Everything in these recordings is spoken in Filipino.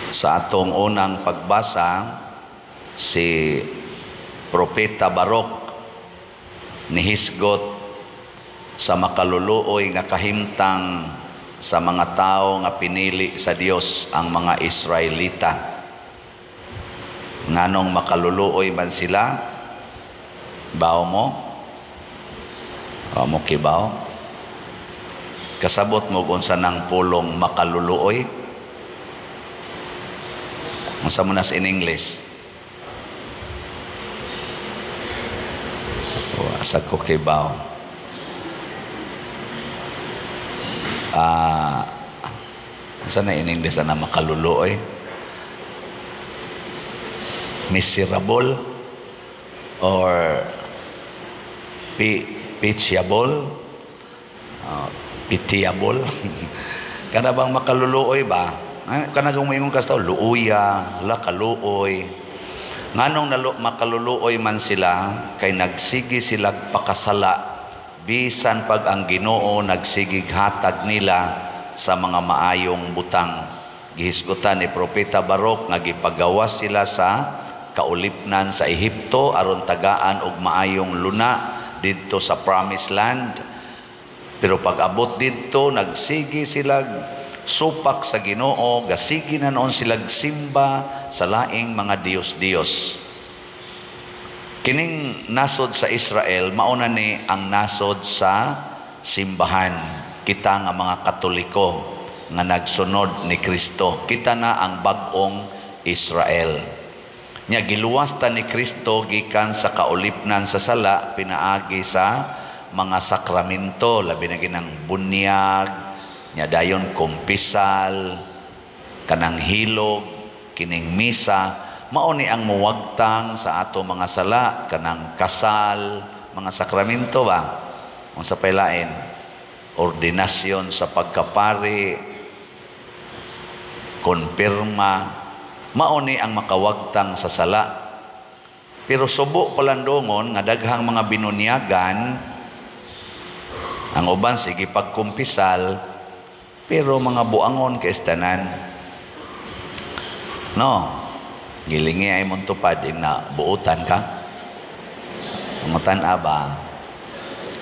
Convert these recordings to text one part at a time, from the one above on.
Sa atong unang pagbasa, si Propeta Barok nihisgot sa makaluluoy nga kahimtang sa mga tao nga pinili sa Dios ang mga Israelita. Nganong makaluluoy man sila? Bao mo? O mo kibaw? Kasabot mo kung saan ang pulong makaluluoy? Unsa mo nas in English? Asa ko kibaw? Unsa na in English na makaluluoy? Miserable or pitiable? Pitiable? Kana bang makaluluoy ba? Kana kung maingong kastaw, luuya, lakaluoy. Nganong makaluluoy man sila, kay nagsigi sila pakasala, bisan pag ang Ginoo nagsigig hatag nila sa mga maayong butang. Gihisgutan ni Propeta Barok nga gipagawas sila sa kaulipnan sa Ehipto aron tagaan og maayong luna didto sa Promised Land. Pero pag abot didto, nagsigi sila supak sa Ginoo, gasigi na noon silag simba sa laing mga Diyos-Diyos. Kining nasod sa Israel, mauna ni ang nasod sa simbahan. Kita nga mga Katoliko nga nagsunod ni Kristo. Kita na ang bagong Israel. Nya giluwasta ni Kristo gikan sa kaulipnan sa sala, pinaagi sa mga sakramento, labi na ginang bunyag, nya dayon kumpisal, kanang hilog, kining misa, mauni ang muwagtang sa ato mga sala, kanang kasal, mga sakramento ba? Kung sa pailain, ordinasyon sa pagkapari, konpirma, mauni ang makawagtang sa sala. Pero subo palandongon nga daghang mga binunyagan, ang uban sige pagkumpisal, pero mga buangon kaistanan. No, gilingi ay mong tupad, na buutan ka. Umutan aba,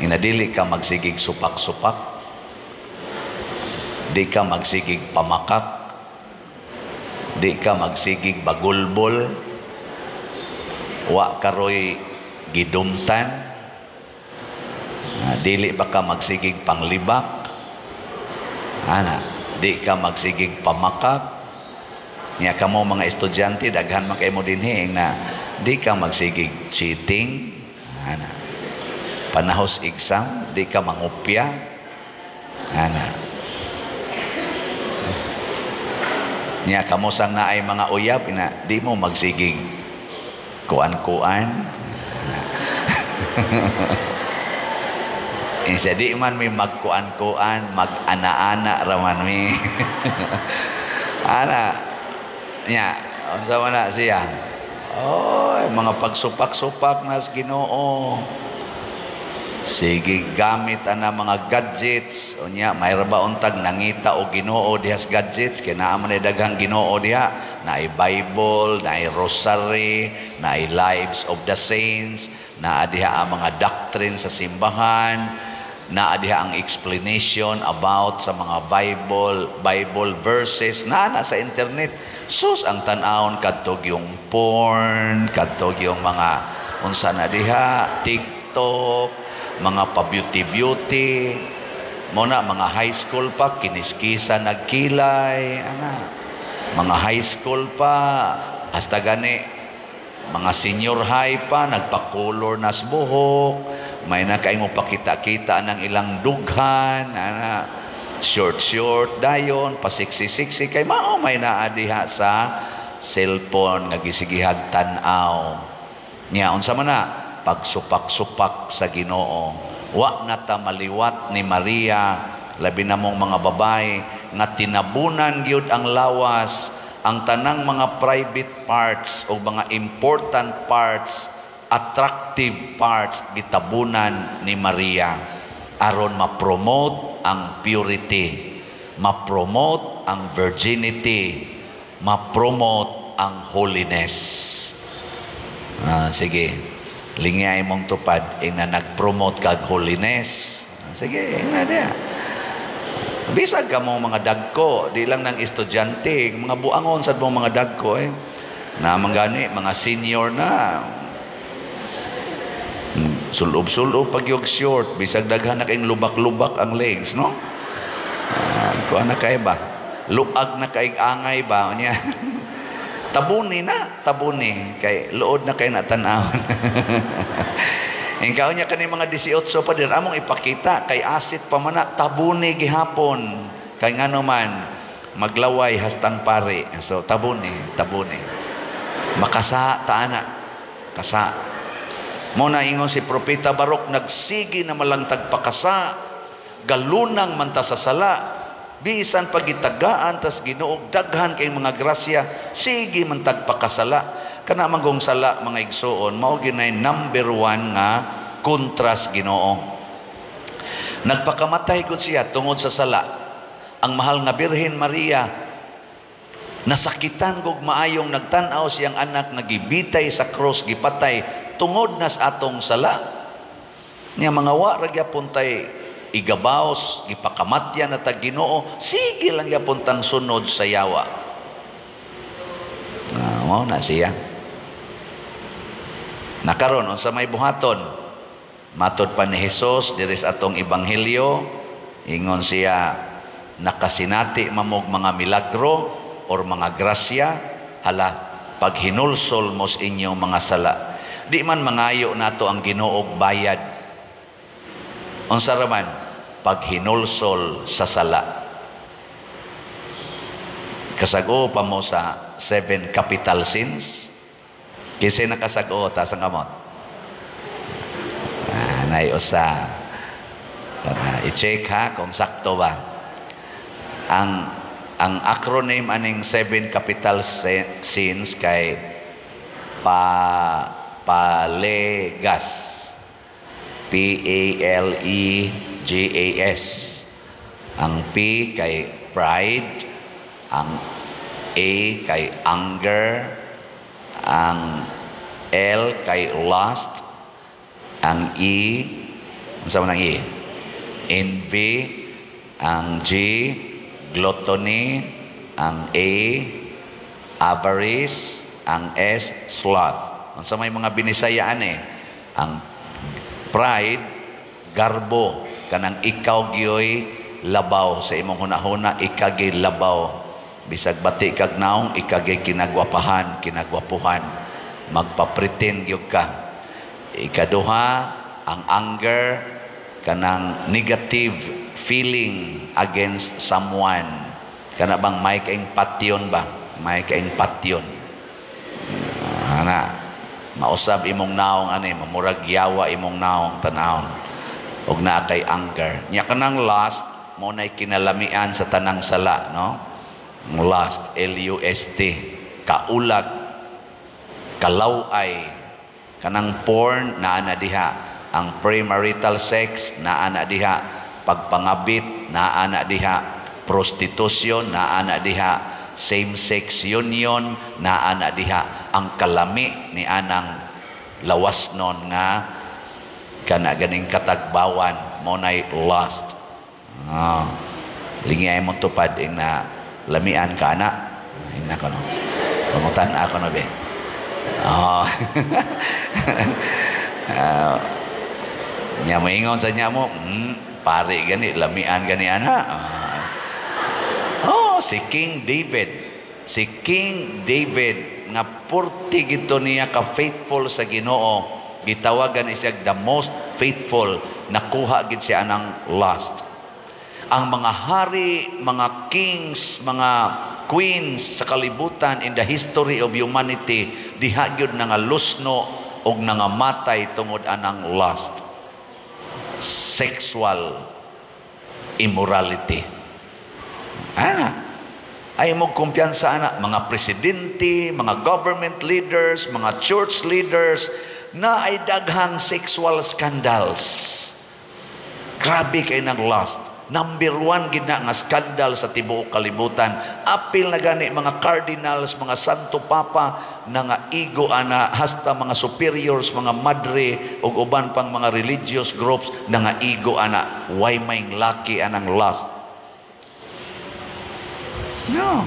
inadili ka magsigig supak-supak, di ka magsigig pamakak, di ka magsigig bagulbol, wa karoy gidumtan, dili ba ka magsigig panglibak, di ka magsigig pamakak. Nya kamo mga estudyante, daghan man kay mo dinhi na di ka magsigig cheating, panahos exam, di ka mangupya, nya kamo sang naay mga uyab, di mo magsigig kuan-kuan. Isa di man may magkuan-kuan, mag-ana-ana raman mi. Nya, unsa man na siya? Mga pagsupak-supak na sa Ginoo. Sige, gamit ana mga gadgets. Unya, mayra ba untag nangita o Ginoo diha sa gadgets? Kaya naaman ay daghang Ginoo diha. Naay Bible, naay Rosary, naay Lives of the Saints, naa diha ang mga doctrine sa simbahan, naa diha ang explanation about sa mga Bible verses, na sa internet. Sus, ang tan-awon kadtog yung porn, kadtog yung mga unsa na diha, TikTok, mga pa-beauty, muna mga high school pa, kiniskisa nagkilay, mga high school pa, hasta gani, mga senior high pa, nagpa-color nas buhok, may nakain mo pakita-kita ng ilang dughan, short dayon, pasiksi-siksi, kay mao may naadiha sa cellphone, nagisigihag tanaw. Nya, unsa man na, pagsupak-supak sa Ginoo. Wa na ta maliwat ni Maria, labi na mong mga babae, nga tinabunan gyud ang lawas, ang tanang mga private parts o mga important parts, attractive parts, gitabunan ni Maria aron ma-promote ang purity, ma-promote ang virginity, ma-promote ang holiness. Sige, lingay mong tupad na nag-promote kag holiness. Sige, na dia. Bisag ka mong mga dagko, di lang ng estudyante, mga buangon sa mong mga dagko na manggani, mga senior na. Sulob-sulob pag yung short, bisag daghan na kayong lubak-lubak ang legs, no? Kung ano kayo ba? Luag na kayong angay ba? Niya. Tabuni na, tabuni. Kay luod na kayo natanawon. Ikaw niya kani mga 18 pa din, among ipakita, kay asit pa man na, tabuni gihapon. Kay nga naman, maglaway hastang pari. So, tabuni. Makasa, taana. Kasa. Muna ingon si Propeta Barok, nagsigi na malangtag pakasa, galunang manta sa sala, bisan pagitagaan, tas ginuog daghan kay mga grasya, sige mantag pakasala. Kana manggong sala, mga igsoon, mao ginay number 1 nga kontras Ginoo. Nagpakamatay gud siya tungod sa sala. Ang mahal nga Birhen Maria, nasakitan gug maayong nagtan-aw siyang anak nga gibitay sa cross, gipatay tungod nas atong sala. Nya mga wa ra gyapon tay igabaos, gipakamatyan na tag Ginoo, sige lang gyapon tang sunod sa yawa. Mao na siya. Nakaron unsa may buhaton, matod pa ni Hesus diri sa atong ebanghelyo, ingon siya, nakasinati mamog mga milagro or mga grasya, hala pag hinulsol mo sa inyong mga sala. Di man mangayo nato ang Ginoo bayad. Unsa ra man pag hinulsol sa sala. Kasago pa mo sa 7 capital sins. Kasi nakasago ta sa kamot. Nay usa. I-check ha kung sakto ba. Ang acronym aning 7 capital sins kay Palegas. P-A-L-E-G-A-S. Ang P kay pride, ang A kay anger, ang L kay lust, ang E, ano sa manang E? Envy, ang G, gluttony, ang A, avarice, ang S, sloth. Sa may mga binisayaan ang pride, garbo, kanang ikaw giyoy labaw sa imong hunahuna, ikagay labaw, bisag bati kag naong ikagay kinagwapahan, kinagwapuhan, magpapretend gyud ka. Ikaduha, ang anger, kanang negative feeling against someone, kana bang may kaing patyon ba, may kaing patyon mausab imong naong mamurag yawa imong naong tanawon og naa kay anger. Nya kanang lust mo nay kinalamian sa tanang sala, no? Lust, L-U-S-T, kaulag, kalaway, kanang porn naa na diha, ang premarital sex naa na diha, pagpangabit naa na diha, prostitution naa na diha, same-sex union naa na diha, ang kalami ni anang lawasnon nga kana ganing katagbawan mo nay lust. Lingay mo tupad na lamian ka na ina ko no pamutan ako no be. Nya mo ingon sa nya mo, pare gani lamian gani ana. Si King David nga purti gito niya ka faithful sa Ginoo, gitawagan siya the most faithful, nakuha gid siya anang lust. Ang mga hari, mga kings, mga queens sa kalibutan in the history of humanity, diha gyud nga lusno og nangamatay tungod anang lust, sexual immorality. Ay mo kumpiyansa na mga presidente, mga government leaders, mga church leaders na ay daghang sexual scandals. Grabe kay nang lust. Number 1 gid na nga skandal sa tibuok kalibutan. Apil na gani mga cardinals, mga santo papa na nga igo ana, hasta mga superiors, mga madre ug uban pang mga religious groups na nga igo ana. Why may laki anang lust? No.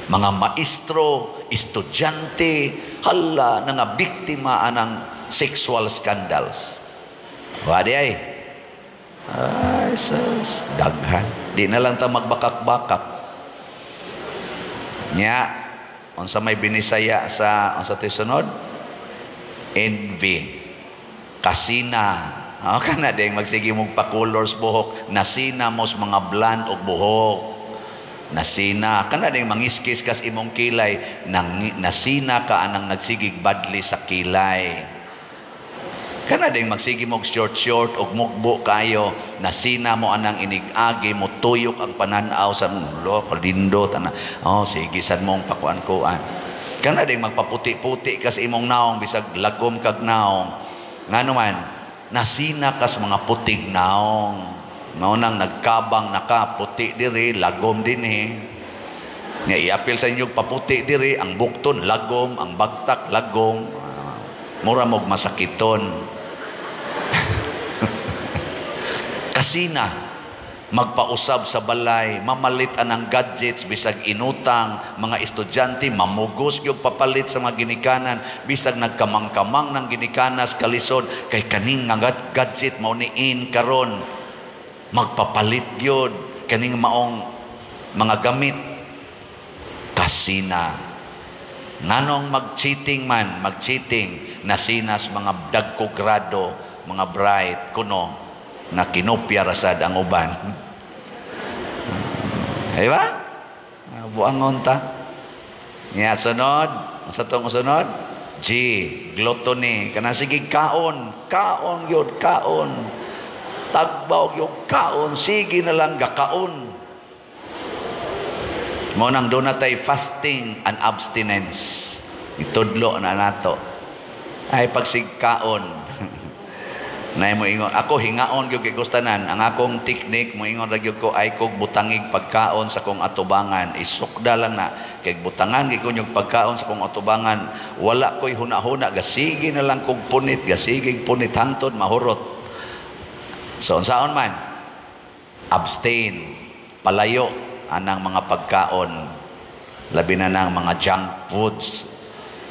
Mga maestro, estudyante, hala na nga biktima anang sexual scandals. Wadi ay. Ay, sus, daghan. Di na lang ta magbakak-bakak. Nya, unsa may binisaya sa unsa tay sunod? Envy. Kasina. Kana ding magsige mong pa-colors buhok, nasina mos mga blonde og buhok. Nasina kana ding mangiskis kas imong kilay, nasina ka anang nagsigig badli sa kilay. Kana ding magsige mong short og mukbo kayo, nasina mo anang inigagi mo, tuyok ang pananaw sa mulo, kalindot ana. Oh, sige sad mong pakuan-kuan. Kana ding magpaputi-puti kas imong naong bisag lagom kag naong. Ngano man, nasina kas mga putig naong. Mao nang nagkabang naka puti diri, lagom din Nga iapil sa inyo paputi diri, ang bukton lagom, ang bagtak lagom. Mura mog masakiton. Kasina, magpausab sa balay, mamalit anang gadgets bisag inutang, mga estudyante mamugos gyud papalit sa mga ginikanan bisag nagkamang-kamang ng ginikanas kalisod kay kaning nga gadget mao ni in karon. Magpapalit gyud kaning maong mga gamit. Kasina. Nganong mag-cheating man, mag-cheating, nasinas mga dagko grado, mga bright kuno na kinopya rasad ang uban. Di ba? Buangon ta. Nya sunod, sa tong sunod, G, gluttony. Kana sige kaon, kaon yun, kaon. Tagbaw yung kaon, sige na lang gakaon. Mo nang doon natay fasting and abstinence. Itudlo na nato. Ay pagsigkaon. Nay mo ingon, ako hingaon gyud kay gustanan. Ang akong teknik mo ingon ra gyud ko ay kog butangig pagkaon sa kong atubangan. Isukda lang na kay butangan gyud ko yung pagkaon sa kong atubangan. Wala koy huna-huna, gasige na lang kog punit, gasigig punit hangtod mahurot. So unsaon man? Abstain, palayo anang mga pagkaon. Labi na ng mga junk foods.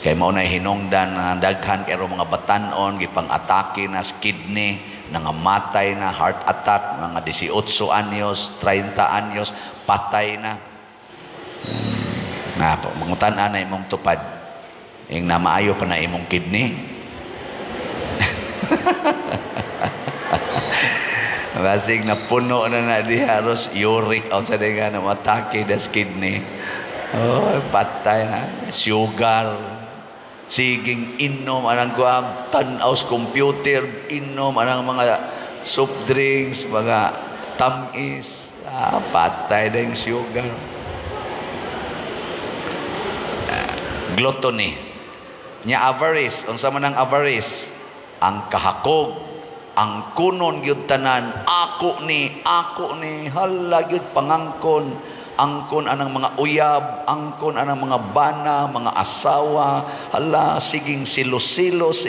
Kay mao na hinungdan nga daghan kay mga batan-on gipang-atake na sa kidney, nangamatay na heart attack, mga 18 anyos, 30 anyos, patay na. Nga po, mangutan-an na imong tupad. Ing na maayo pa na imong kidney. Basig na puno na di haros uric on sa nga na matake das kidney. Oh, patay na. Sugar. Siging inom anang kuang tan-aws computer, inom anang mga soft drinks, mga tamis, patay ding sugar. Gluttony. Nya avarice, unsa man ang avarice? Ang kahakog, ang kunon gyud tanan, ako ni, hala gyud pangangkon. Angkon anang mga uyab, angkon anang mga bana, mga asawa, hala, siging silos-silos,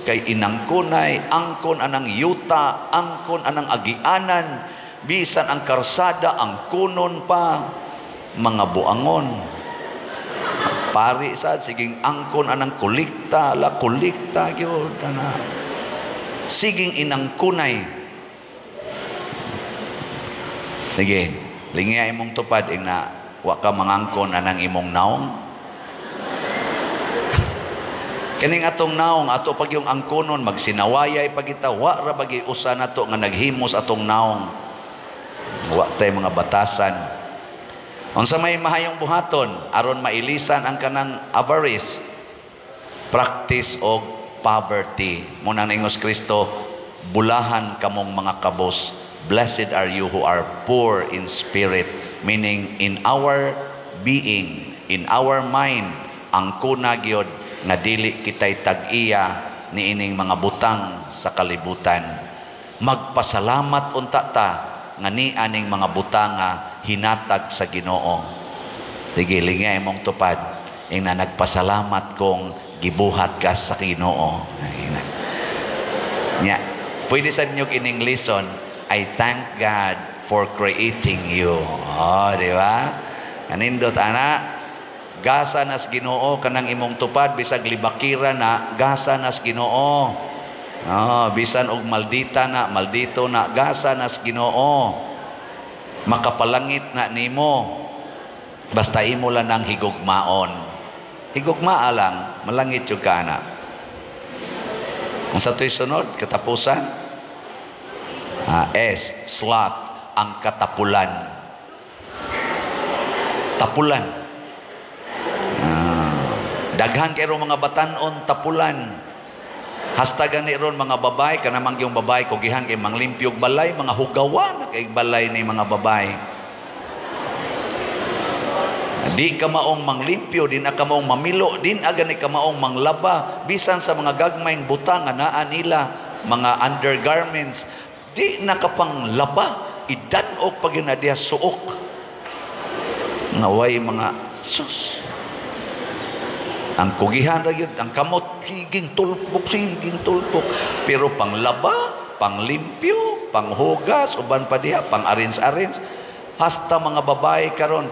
kay inangkunay, angkon anang yuta, angkon anang agianan, bisan ang karsada, angkunon pa, mga buangon. Pari sad, siging angkon anang kulikta, la kulikta, yun, siging inangkunay. Sige. Lingya imong tupad ing na wa ka mangangkon anang imong naong. Kaning atong naong ato pag yung angkonon magsinawayay pagita wa ra bagi usa nato nga naghimos atong naong. Wa tay mga batasan. Unsa may mahayong buhaton aron mailisan ang kanang avarice? Practice og poverty. Munang ingos Kristo, bulahan kamong mga kabos. Blessed are you who are poor in spirit, meaning in our being, in our mind, ang kuna gyud nga dili kitay tag-iya niining mga butang sa kalibutan. Magpasalamat unta ta nga ni aning mga butanga hinatag sa Ginoo. Sige, lingay mong tupad. Ing na nagpasalamat kong gibuhat ka sa Ginoo. Nya, pwede sa inyo kining lesson, I thank God for creating you. Oh, di ba? Kanindot, ana, gasa nas Ginoo kanang imong tupad, bisag libakira na, gasa nas Ginoo. Oh, bisan og maldita na, maldito na, gasa nas Ginoo. Makapalangit na nimo. Basta imo lang ng higugmaon. Higugmaa lang, malangit yung ka na. Ang sa to'y sunod, katapusan. S, sloth, ang katapulan. Tapulan. Daghan kayo mga batanon, tapulan. Hastagan ni ron mga babay, kanamang yung babay, kugihan kay manglimpyog balay, mga hugawan, kay balay ni mga babay. Di ka maong manglimpyo, din ka maong mamilo, din aga ni ka maong manglaba, bisan sa mga gagmayng butang, anaan nila, mga undergarments, di nakapang laba, idanog pag inadya suok. Naway mga sus. Ang kugihan ra gyud, ang kamot siging tulpok. Pero panglaba, panglimpyo, panghugas, uban pa diha, pang arins-arins, hasta mga babae karon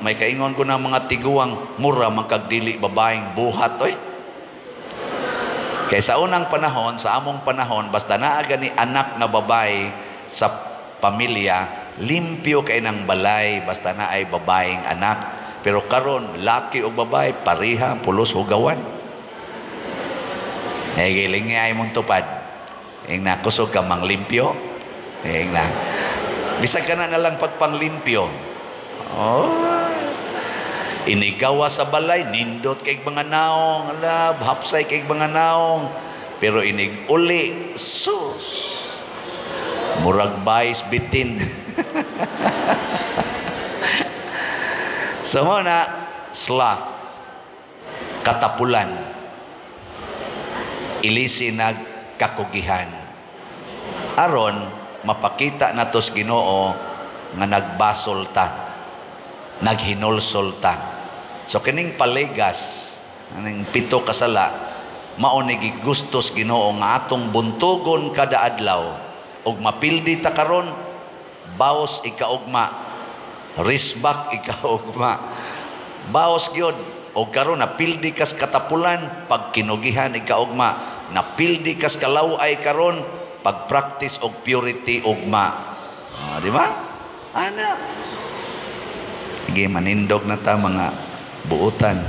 may kaingon ko na mga tiguang mura magkagdili babaeng buhat oy. Kay sa unang panahon, sa among panahon, basta naaga ni anak na babae sa pamilya, limpyo kay ng balay basta na ay babaeng anak. Pero karon laki o babae pareha pulos hugawan. Giling ay mong tupad. Ing na kusog ka manglimpyo. Ing na. Bisag ka na lang pagpanglimpyo. Oh. Inigawa sa balay, nindot kay mga naong, alab, hapsay kay mga naong. Pero inig uli, sus. Murag bayis bitin. So na, sloth, katapulan, ilisi na kakugihan. Aron, mapakita na tos Ginoo nga nagbasol ta, naghinulsol ta. So kining palegas, aning pito kasala, maunigi gustos Ginoo nga atong buntugon kada adlaw, ug mapildi ta karon, baos ikaugma, risbak ikaugma, baos gyud o karon napildi kas katapulan pag kinugihan ikaugma, napildi kas kalaway karon pag practice og purity ugma. Di ba? Ana. Sige, manindog na ta mga buutan.